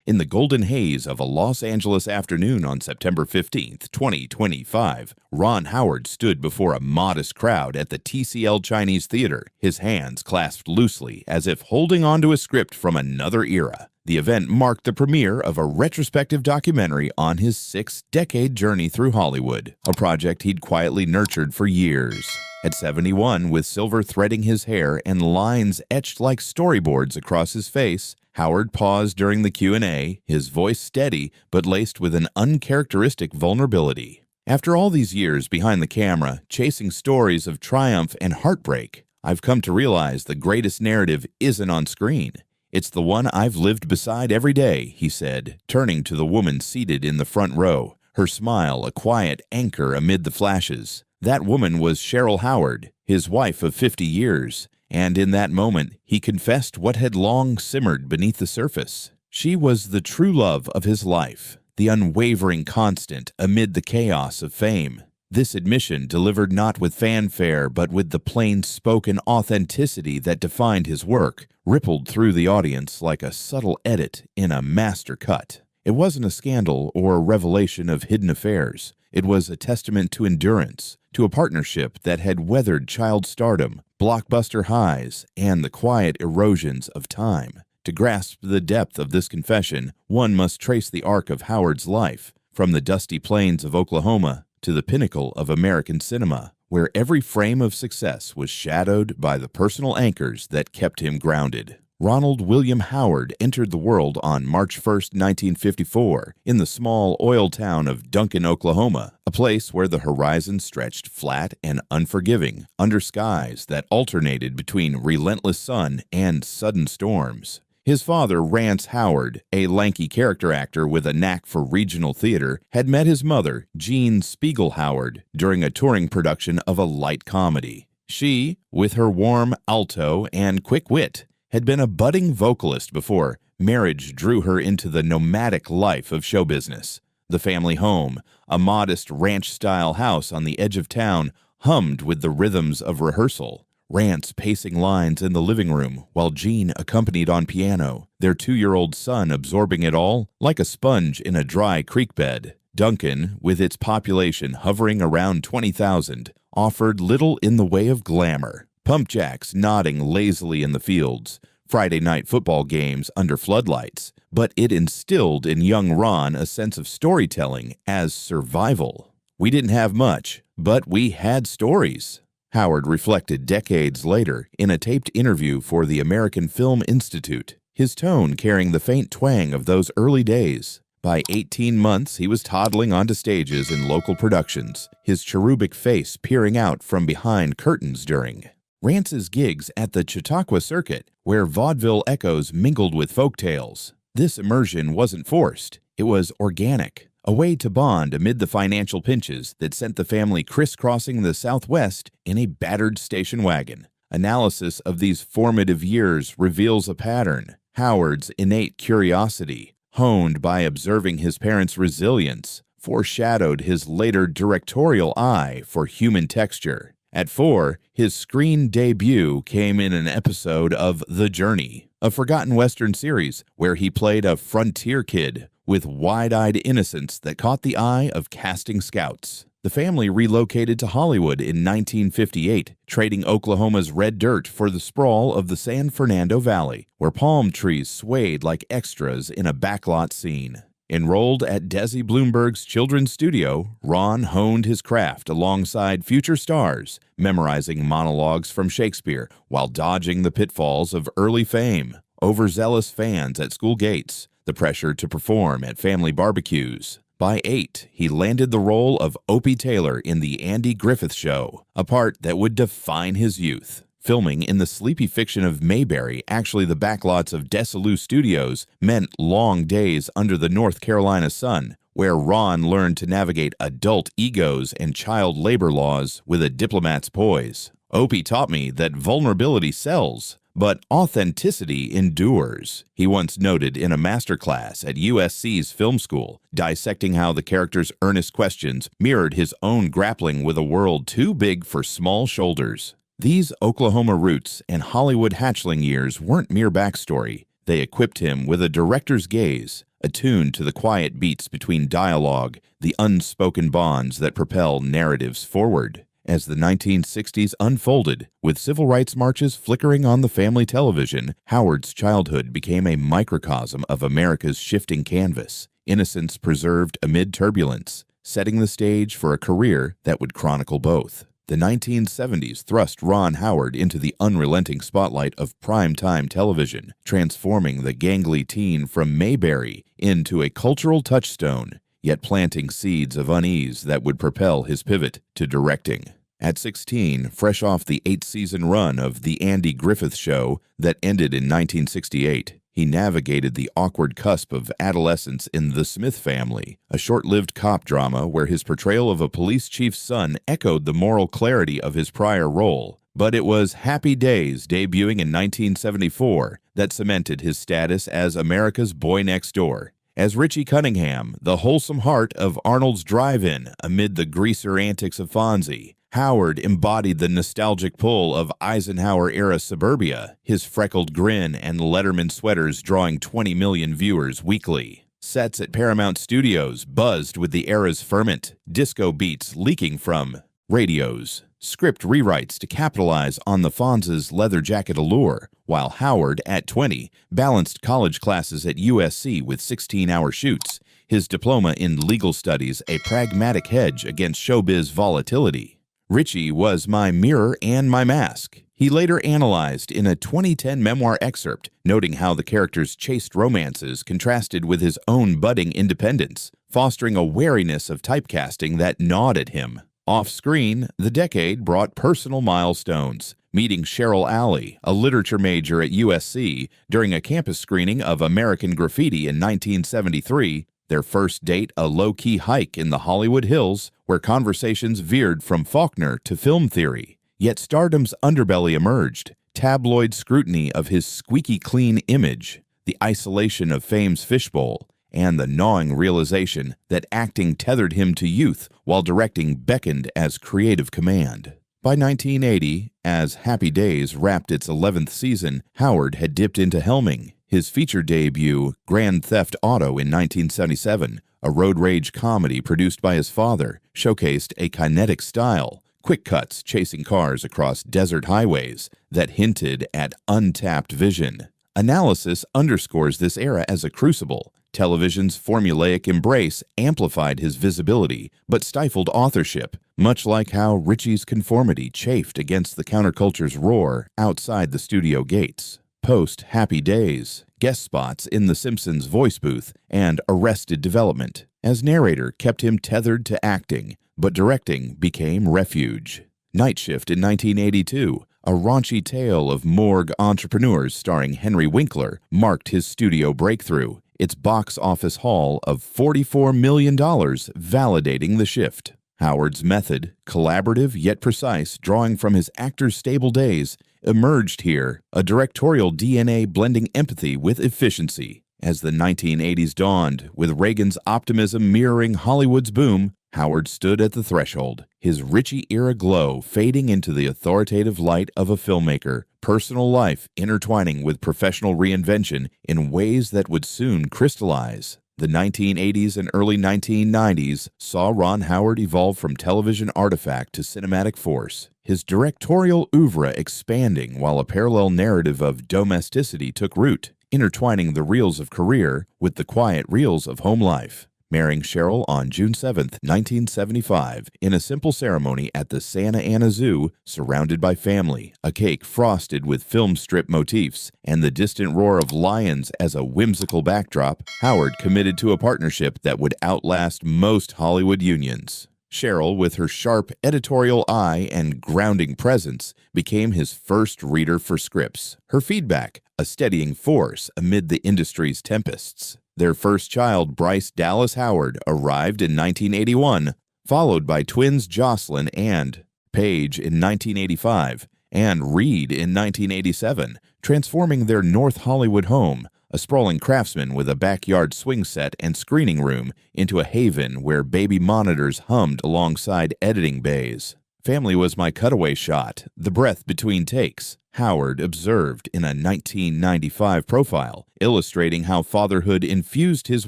In the golden haze of a Los Angeles afternoon on September 15, 2025, Ron Howard stood before a modest crowd at the TCL Chinese Theater, his hands clasped loosely as if holding onto a script from another era. The event marked the premiere of a retrospective documentary on his 6-decade journey through Hollywood, a project he'd quietly nurtured for years. At 71, with silver threading his hair and lines etched like storyboards across his face, Howard paused during the Q&A, his voice steady but laced with an uncharacteristic vulnerability. After all these years behind the camera, chasing stories of triumph and heartbreak, I've come to realize the greatest narrative isn't on screen. It's the one I've lived beside every day, he said, turning to the woman seated in the front row, her smile a quiet anchor amid the flashes. That woman was Cheryl Howard, his wife of 50 years. And in that moment, he confessed what had long simmered beneath the surface. She was the true love of his life, the unwavering constant amid the chaos of fame. This admission, delivered not with fanfare but with the plain-spoken authenticity that defined his work, rippled through the audience like a subtle edit in a master cut. It wasn't a scandal or a revelation of hidden affairs. It was a testament to endurance, to a partnership that had weathered child stardom, blockbuster highs, and the quiet erosions of time. To grasp the depth of this confession, one must trace the arc of Howard's life, from the dusty plains of Oklahoma to the pinnacle of American cinema, where every frame of success was shadowed by the personal anchors that kept him grounded. Ronald William Howard entered the world on March 1, 1954, in the small oil town of Duncan, Oklahoma, a place where the horizon stretched flat and unforgiving under skies that alternated between relentless sun and sudden storms. His father, Rance Howard, a lanky character actor with a knack for regional theater, had met his mother, Jean Spiegel Howard, during a touring production of a light comedy. She, with her warm alto and quick wit, had been a budding vocalist before marriage drew her into the nomadic life of show business. The family home, a modest ranch-style house on the edge of town, hummed with the rhythms of rehearsal. Rance pacing lines in the living room while Jean accompanied on piano, their 2-year-old son absorbing it all like a sponge in a dry creek bed. Duncan, with its population hovering around 20,000, offered little in the way of glamour. Pump jacks nodding lazily in the fields, Friday night football games under floodlights, but it instilled in young Ron a sense of storytelling as survival. We didn't have much, but we had stories, Howard reflected decades later in a taped interview for the American Film Institute, his tone carrying the faint twang of those early days. By 18 months, he was toddling onto stages in local productions, his cherubic face peering out from behind curtains during Rance's gigs at the Chautauqua Circuit, where vaudeville echoes mingled with folk tales. This immersion wasn't forced, it was organic, a way to bond amid the financial pinches that sent the family crisscrossing the Southwest in a battered station wagon. Analysis of these formative years reveals a pattern. Howard's innate curiosity, honed by observing his parents' resilience, foreshadowed his later directorial eye for human texture. At 4, his screen debut came in an episode of The Journey, a forgotten Western series where he played a frontier kid with wide-eyed innocence that caught the eye of casting scouts. The family relocated to Hollywood in 1958, trading Oklahoma's red dirt for the sprawl of the San Fernando Valley, where palm trees swayed like extras in a backlot scene. Enrolled at Desi Bloomberg's children's studio, Ron honed his craft alongside future stars, memorizing monologues from Shakespeare while dodging the pitfalls of early fame, overzealous fans at school gates, the pressure to perform at family barbecues. By 8, he landed the role of Opie Taylor in The Andy Griffith Show, a part that would define his youth. Filming in the sleepy fiction of Mayberry, actually the backlots of Desilu Studios, meant long days under the North Carolina sun, where Ron learned to navigate adult egos and child labor laws with a diplomat's poise. Opie taught me that vulnerability sells, but authenticity endures, he once noted in a masterclass at USC's film school, dissecting how the character's earnest questions mirrored his own grappling with a world too big for small shoulders. These Oklahoma roots and Hollywood hatchling years weren't mere backstory. They equipped him with a director's gaze, attuned to the quiet beats between dialogue, the unspoken bonds that propel narratives forward. As the 1960s unfolded, with civil rights marches flickering on the family television, Howard's childhood became a microcosm of America's shifting canvas, innocence preserved amid turbulence, setting the stage for a career that would chronicle both. The 1970s thrust Ron Howard into the unrelenting spotlight of primetime television, transforming the gangly teen from Mayberry into a cultural touchstone, yet planting seeds of unease that would propel his pivot to directing. At 16, fresh off the 8-season run of The Andy Griffith Show that ended in 1968, he navigated the awkward cusp of adolescence in The Smith Family, a short-lived cop drama where his portrayal of a police chief's son echoed the moral clarity of his prior role. But it was Happy Days, debuting in 1974, that cemented his status as America's boy next door. As Richie Cunningham, the wholesome heart of Arnold's Drive-In amid the greaser antics of Fonzie, Howard embodied the nostalgic pull of Eisenhower-era suburbia, his freckled grin and Letterman sweaters drawing 20 million viewers weekly. Sets at Paramount Studios buzzed with the era's ferment, disco beats leaking from radios, script rewrites to capitalize on the Fonz's leather jacket allure, while Howard, at 20, balanced college classes at USC with 16-hour shoots, his diploma in legal studies a pragmatic hedge against showbiz volatility. Richie was my mirror and my mask, he later analyzed in a 2010 memoir excerpt, noting how the character's chaste romances contrasted with his own budding independence, fostering a wariness of typecasting that gnawed at him. Off-screen, the decade brought personal milestones, meeting Cheryl Alley, a literature major at USC, during a campus screening of American Graffiti in 1973, their first date a low-key hike in the Hollywood Hills, where conversations veered from Faulkner to film theory. Yet stardom's underbelly emerged, tabloid scrutiny of his squeaky clean image, the isolation of fame's fishbowl, and the gnawing realization that acting tethered him to youth while directing beckoned as creative command. By 1980, as Happy Days wrapped its 11th season, Howard had dipped into helming. His feature debut, Grand Theft Auto in 1977, a road rage comedy produced by his father, showcased a kinetic style, quick cuts chasing cars across desert highways that hinted at untapped vision. Analysis underscores this era as a crucible. Television's formulaic embrace amplified his visibility, but stifled authorship, much like how Richie's conformity chafed against the counterculture's roar outside the studio gates. Post-Happy Days, guest spots in The Simpsons voice booth, and Arrested Development as narrator kept him tethered to acting, but directing became refuge. Night Shift in 1982, a raunchy tale of morgue entrepreneurs starring Henry Winkler, marked his studio breakthrough, its box office haul of $44 million validating the shift. Howard's method, collaborative yet precise, drawing from his actor's stable days, emerged here, a directorial DNA blending empathy with efficiency. As the 1980s dawned, with Reagan's optimism mirroring Hollywood's boom, Howard stood at the threshold, his Richie-era glow fading into the authoritative light of a filmmaker, personal life intertwining with professional reinvention in ways that would soon crystallize. The 1980s and early 1990s saw Ron Howard evolve from television artifact to cinematic force, his directorial oeuvre expanding while a parallel narrative of domesticity took root, intertwining the reels of career with the quiet reels of home life. Marrying Cheryl on June 7, 1975, in a simple ceremony at the Santa Ana Zoo, surrounded by family, a cake frosted with film strip motifs, and the distant roar of lions as a whimsical backdrop, Howard committed to a partnership that would outlast most Hollywood unions. Cheryl, with her sharp editorial eye and grounding presence, became his first reader for scripts. Her feedback, a steadying force amid the industry's tempests. Their first child, Bryce Dallas Howard, arrived in 1981, followed by twins Jocelyn and Paige in 1985, and Reed in 1987, transforming their North Hollywood home, a sprawling craftsman with a backyard swing set and screening room, into a haven where baby monitors hummed alongside editing bays. Family was my cutaway shot, the breath between takes. Howard observed in a 1995 profile, illustrating how fatherhood infused his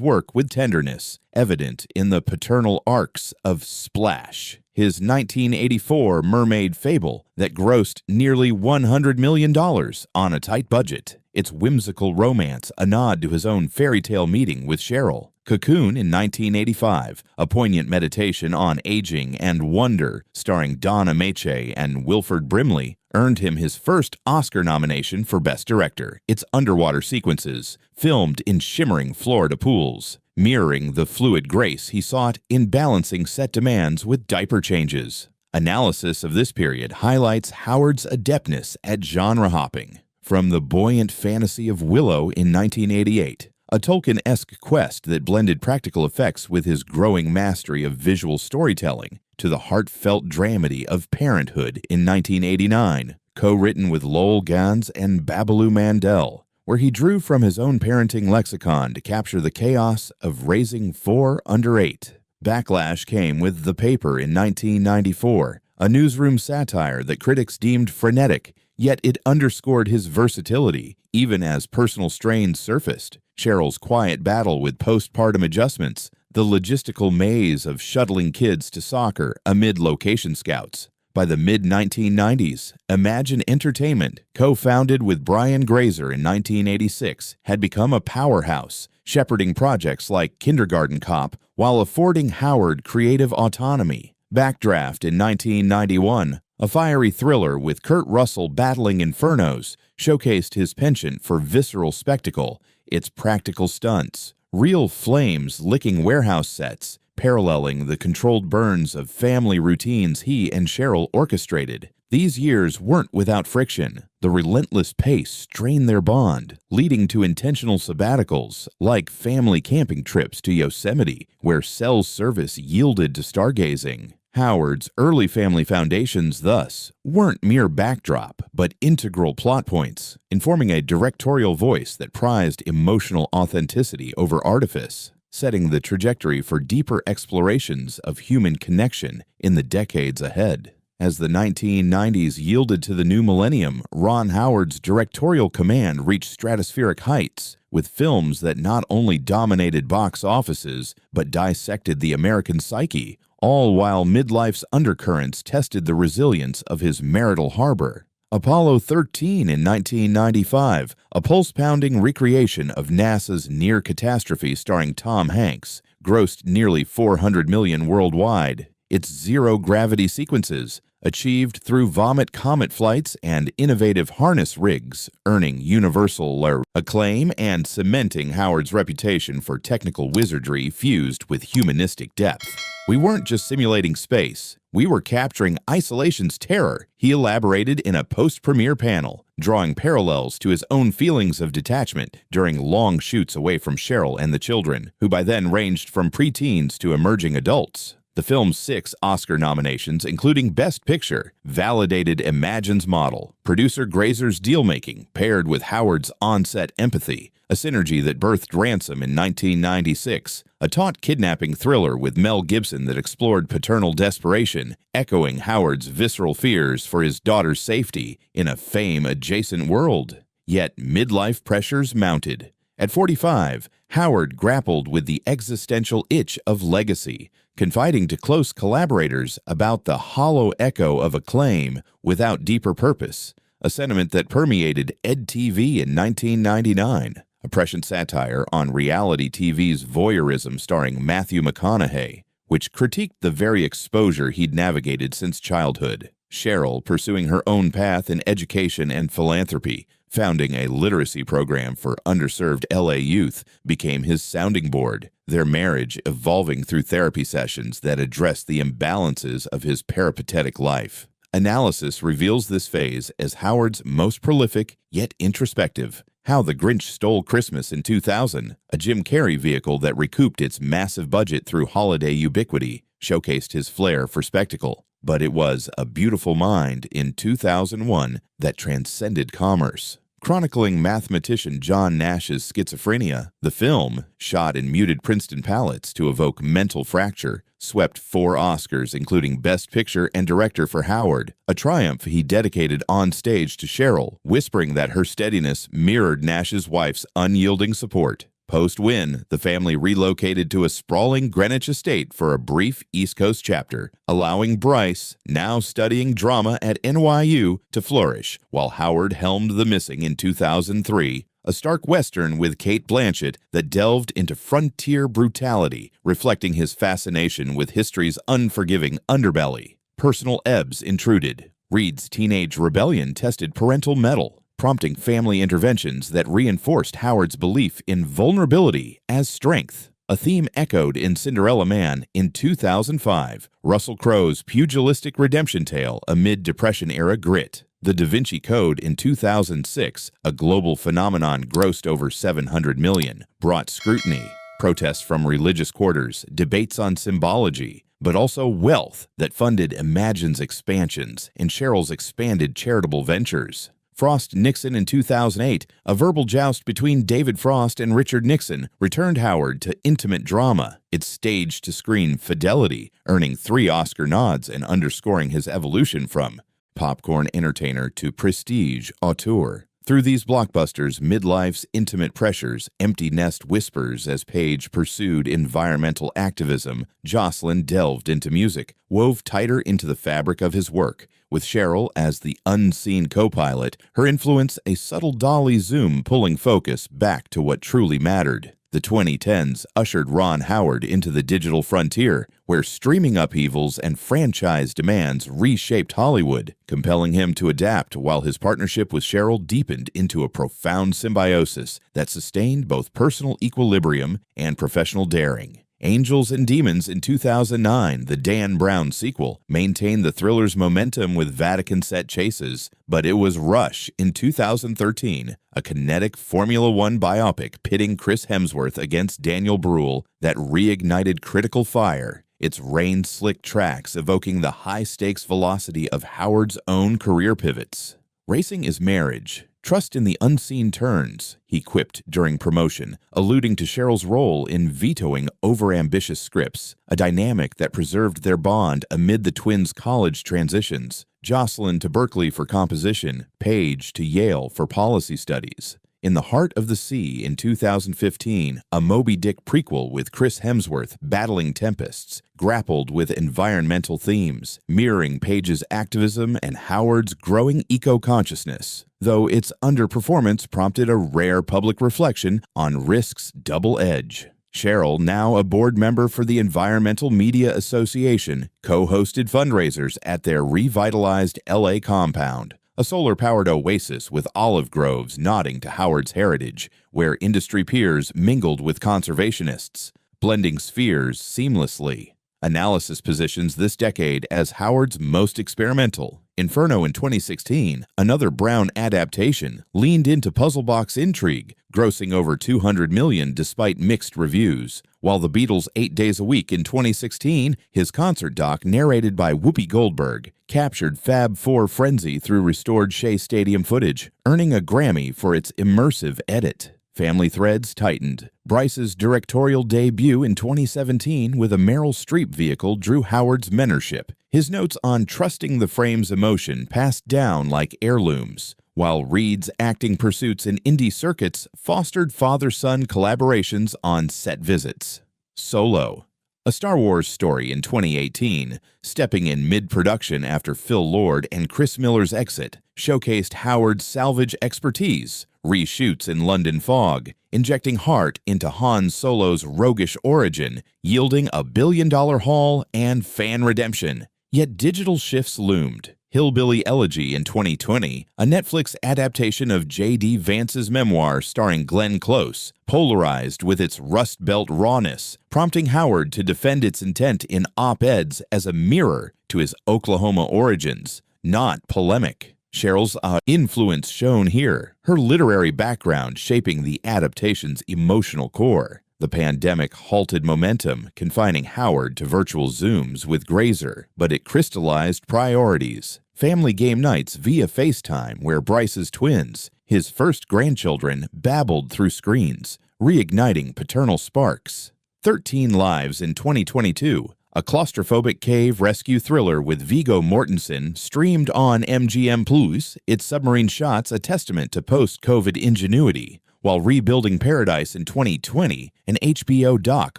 work with tenderness, evident in the paternal arcs of Splash, his 1984 mermaid fable that grossed nearly $100 million on a tight budget. Its whimsical romance, a nod to his own fairy tale meeting with Cheryl. Cocoon in 1985, a poignant meditation on aging and wonder, starring Donna Mache and Wilford Brimley, earned him his first Oscar nomination for Best Director. Its underwater sequences, filmed in shimmering Florida pools, mirroring the fluid grace he sought in balancing set demands with diaper changes. Analysis of this period highlights Howard's adeptness at genre hopping. From the buoyant fantasy of Willow in 1988, a Tolkien-esque quest that blended practical effects with his growing mastery of visual storytelling, to the heartfelt dramedy of Parenthood in 1989, co-written with Lowell Gans and Babaloo Mandel, where he drew from his own parenting lexicon to capture the chaos of raising 4 under 8. Backlash came with The Paper in 1994, a newsroom satire that critics deemed frenetic, yet it underscored his versatility, even as personal strains surfaced. Cheryl's quiet battle with postpartum adjustments, the logistical maze of shuttling kids to soccer amid location scouts. By the mid-1990s, Imagine Entertainment, co-founded with Brian Grazer in 1986, had become a powerhouse, shepherding projects like Kindergarten Cop while affording Howard creative autonomy. Backdraft in 1991, a fiery thriller with Kurt Russell battling infernos, showcased his penchant for visceral spectacle, its practical stunts, real flames licking warehouse sets, paralleling the controlled burns of family routines he and Cheryl orchestrated. These years weren't without friction. The relentless pace strained their bond, leading to intentional sabbaticals, like family camping trips to Yosemite, where cell service yielded to stargazing. Howard's early family foundations, thus, weren't mere backdrop, but integral plot points, informing a directorial voice that prized emotional authenticity over artifice, setting the trajectory for deeper explorations of human connection in the decades ahead. As the 1990s yielded to the new millennium, Ron Howard's directorial command reached stratospheric heights, with films that not only dominated box offices, but dissected the American psyche, all while midlife's undercurrents tested the resilience of his marital harbor. Apollo 13 in 1995, a pulse-pounding recreation of NASA's near catastrophe starring Tom Hanks, grossed nearly $400 million worldwide. Its zero-gravity sequences, achieved through Vomit Comet flights and innovative harness rigs, earning universal acclaim and cementing Howard's reputation for technical wizardry fused with humanistic depth. We weren't just simulating space, we were capturing isolation's terror, he elaborated in a post-premiere panel, drawing parallels to his own feelings of detachment during long shoots away from Cheryl and the children, who by then ranged from preteens to emerging adults. The film's 6 Oscar nominations, including Best Picture, validated Imagine's model, producer Grazer's deal-making paired with Howard's on-set empathy, a synergy that birthed Ransom in 1996, a taut kidnapping thriller with Mel Gibson that explored paternal desperation, echoing Howard's visceral fears for his daughter's safety in a fame-adjacent world. Yet midlife pressures mounted. At 45, Howard grappled with the existential itch of legacy, confiding to close collaborators about the hollow echo of acclaim without deeper purpose, a sentiment that permeated EdTV in 1999, a prescient satire on reality TV's voyeurism starring Matthew McConaughey, which critiqued the very exposure he'd navigated since childhood. Cheryl, pursuing her own path in education and philanthropy, founding a literacy program for underserved LA youth, became his sounding board, their marriage evolving through therapy sessions that addressed the imbalances of his peripatetic life. Analysis reveals this phase as Howard's most prolific, yet introspective. How the Grinch Stole Christmas in 2000, a Jim Carrey vehicle that recouped its massive budget through holiday ubiquity, showcased his flair for spectacle. But it was A Beautiful Mind in 2001 that transcended commerce, Chronicling mathematician John Nash's schizophrenia, the film, shot in muted Princeton palettes to evoke mental fracture, swept 4 Oscars, including Best Picture and Director for Howard, a triumph he dedicated on stage to Cheryl, whispering that her steadiness mirrored Nash's wife's unyielding support. Post-win, the family relocated to a sprawling Greenwich estate for a brief East Coast chapter, allowing Bryce, now studying drama at NYU, to flourish, while Howard helmed The Missing in 2003, a stark Western with Cate Blanchett that delved into frontier brutality, reflecting his fascination with history's unforgiving underbelly. Personal ebbs intruded. Reed's teenage rebellion tested parental mettle, prompting family interventions that reinforced Howard's belief in vulnerability as strength, a theme echoed in Cinderella Man in 2005, Russell Crowe's pugilistic redemption tale amid Depression-era grit. The Da Vinci Code in 2006, a global phenomenon grossed over $700 million, brought scrutiny, protests from religious quarters, debates on symbology, but also wealth that funded Imagine's expansions and Cheryl's expanded charitable ventures. Frost Nixon in 2008, a verbal joust between David Frost and Richard Nixon, returned Howard to intimate drama, its stage-to-screen fidelity, earning 3 Oscar nods and underscoring his evolution from popcorn entertainer to prestige auteur. Through these blockbusters, midlife's intimate pressures, empty nest whispers as Page pursued environmental activism, Jocelyn delved into music, wove tighter into the fabric of his work. With Cheryl as the unseen co-pilot, her influence a subtle dolly zoom pulling focus back to what truly mattered. The 2010s ushered Ron Howard into the digital frontier, where streaming upheavals and franchise demands reshaped Hollywood, compelling him to adapt while his partnership with Cheryl deepened into a profound symbiosis that sustained both personal equilibrium and professional daring. Angels and Demons in 2009, the Dan Brown sequel, maintained the thriller's momentum with Vatican-set chases, but it was Rush in 2013, a kinetic Formula One biopic pitting Chris Hemsworth against Daniel Bruhl that reignited critical fire, its rain-slick tracks evoking the high-stakes velocity of Howard's own career pivots. Racing is marriage. Trust in the unseen turns, he quipped during promotion, alluding to Cheryl's role in vetoing overambitious scripts, a dynamic that preserved their bond amid the twins' college transitions. Jocelyn to Berkeley for composition, Page to Yale for policy studies. In the Heart of the Sea in 2015, a Moby Dick prequel with Chris Hemsworth battling tempests, grappled with environmental themes, mirroring Page's activism and Howard's growing eco-consciousness, though its underperformance prompted a rare public reflection on risk's double edge. Cheryl, now a board member for the Environmental Media Association, co-hosted fundraisers at their revitalized LA compound, a solar-powered oasis with olive groves nodding to Howard's heritage, where industry peers mingled with conservationists, blending spheres seamlessly. Analysis positions this decade as Howard's most experimental. Inferno in 2016, another Brown adaptation, leaned into puzzle box intrigue, grossing over $200 million despite mixed reviews, while The Beatles' 8 Days a Week in 2016, his concert doc narrated by Whoopi Goldberg, captured Fab Four frenzy through restored Shea Stadium footage, earning a Grammy for its immersive edit. Family threads tightened. Bryce's directorial debut in 2017 with a Meryl Streep vehicle drew Howard's mentorship, his notes on trusting the frame's emotion passed down like heirlooms, while Reed's acting pursuits in indie circuits fostered father-son collaborations on set visits. Solo, a Star Wars story in 2018, stepping in mid-production after Phil Lord and Chris Miller's exit, showcased Howard's salvage expertise, reshoots in London fog, injecting heart into Han Solo's roguish origin, yielding a billion-dollar haul and fan redemption. Yet digital shifts loomed. Hillbilly Elegy in 2020, a Netflix adaptation of J.D. Vance's memoir starring Glenn Close, polarized with its Rust Belt rawness, prompting Howard to defend its intent in op-eds as a mirror to his Oklahoma origins, not polemic. Cheryl's influence shown here, her literary background shaping the adaptation's emotional core. The pandemic halted momentum, confining Howard to virtual Zooms with Grazer, but it crystallized priorities. Family game nights via FaceTime, where Bryce's twins, His first grandchildren babbled through screens, reigniting paternal sparks. 13 Lives in 2022, a claustrophobic cave rescue thriller with Viggo Mortensen, streamed on MGM+, its submarine shots a testament to post-COVID ingenuity. While Rebuilding Paradise in 2020, an HBO doc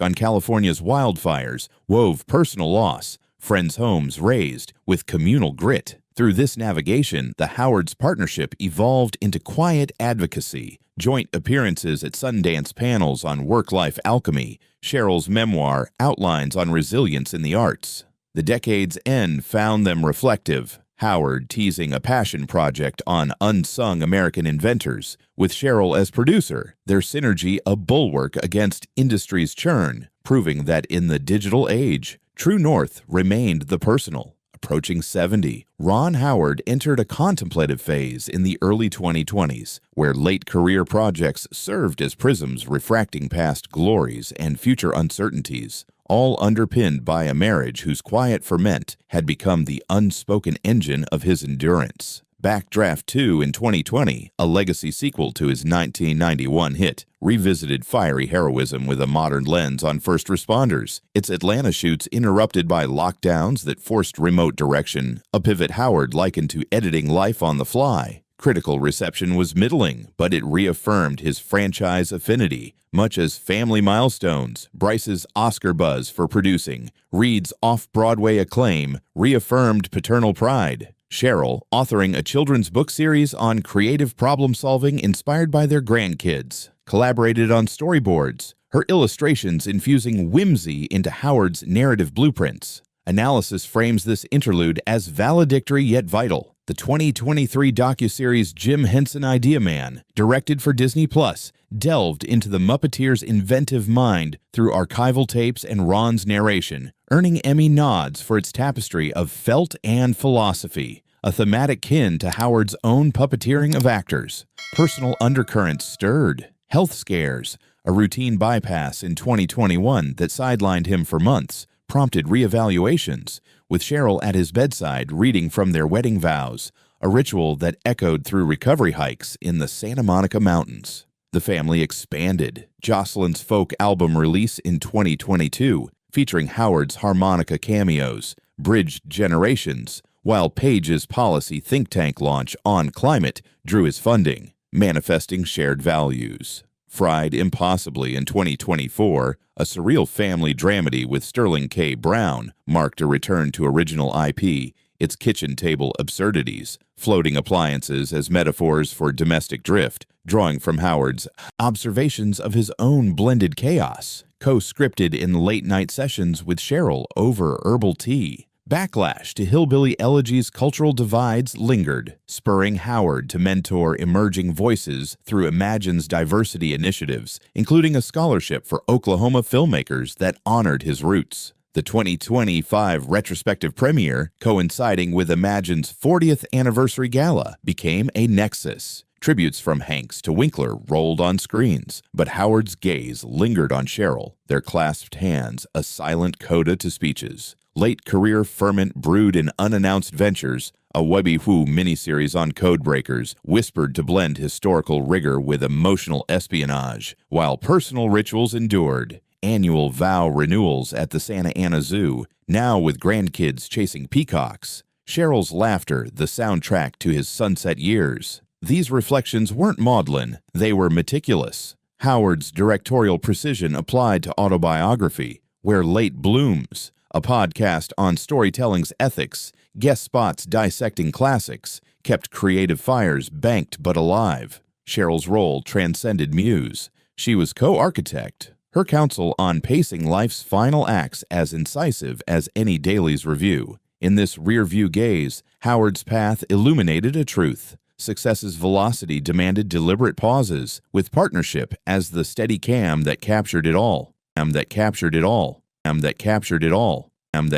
on California's wildfires wove personal loss, friends' homes razed, with communal grit. Through this navigation, the Howards partnership evolved into quiet advocacy, joint appearances at Sundance panels on work-life alchemy, Cheryl's memoir, Outlines on Resilience in the Arts. The decade's end found them reflective, Howard teasing a passion project on unsung American inventors, with Cheryl as producer, their synergy a bulwark against industry's churn, proving that in the digital age, true north remained the personal. Approaching 70, Ron Howard entered a contemplative phase in the early 2020s, where late career projects served as prisms refracting past glories and future uncertainties, all underpinned by a marriage whose quiet ferment had become the unspoken engine of his endurance. Backdraft 2 in 2020, a legacy sequel to his 1991 hit, revisited fiery heroism with a modern lens on first responders, its Atlanta shoots interrupted by lockdowns that forced remote direction, a pivot Howard likened to editing life on the fly. Critical reception was middling, but it reaffirmed his franchise affinity, much as Family Milestones, Bryce's Oscar buzz for producing, Reed's off-Broadway acclaim, reaffirmed paternal pride. Cheryl, authoring a children's book series on creative problem-solving inspired by their grandkids, collaborated on storyboards, her illustrations infusing whimsy into Howard's narrative blueprints. Analysis frames this interlude as valedictory yet vital. The 2023 docuseries Jim Henson Idea Man, directed for Disney+, delved into the Muppeteer's inventive mind through archival tapes and Ron's narration, earning Emmy nods for its tapestry of felt and philosophy, a thematic kin to Howard's own puppeteering of actors. Personal undercurrents stirred, health scares, a routine bypass in 2021 that sidelined him for months, prompted reevaluations, with Cheryl at his bedside reading from their wedding vows, a ritual that echoed through recovery hikes in the Santa Monica Mountains. The family expanded. Jocelyn's folk album release in 2022, featuring Howard's harmonica cameos, bridged generations, while Page's policy think tank launch On Climate drew his funding, manifesting shared values. Fried Impossibly in 2024, a surreal family dramedy with Sterling K. Brown, marked a return to original IP, its kitchen table absurdities, floating appliances as metaphors for domestic drift, drawing from Howard's observations of his own blended chaos, co-scripted in late-night sessions with Cheryl over herbal tea. Backlash to hillbilly elegies' cultural divides lingered, spurring Howard to mentor emerging voices through Imagine's diversity initiatives, including a scholarship for Oklahoma filmmakers that honored his roots. The 2025 retrospective premiere, coinciding with Imagine's 40th anniversary gala, became a nexus. Tributes from Hanks to Winkler rolled on screens, but Howard's gaze lingered on Cheryl, their clasped hands a silent coda to speeches. Late career ferment brewed in unannounced ventures, a Webby Who miniseries on codebreakers, whispered to blend historical rigor with emotional espionage, while personal rituals endured. Annual vow renewals at the Santa Ana Zoo, now with grandkids chasing peacocks. Cheryl's laughter, the soundtrack to his sunset years. These reflections weren't maudlin, they were meticulous. Howard's directorial precision applied to autobiography, Where Late Blooms, a podcast on storytelling's ethics, guest spots dissecting classics, kept creative fires banked but alive. Cheryl's role transcended muse. She was co-architect, her counsel on pacing life's final acts as incisive as any daily's review. In this rear-view gaze, Howard's path illuminated a truth. Success's velocity demanded deliberate pauses, with partnership as the steady cam that captured it all. That captured it all. That captured it all. That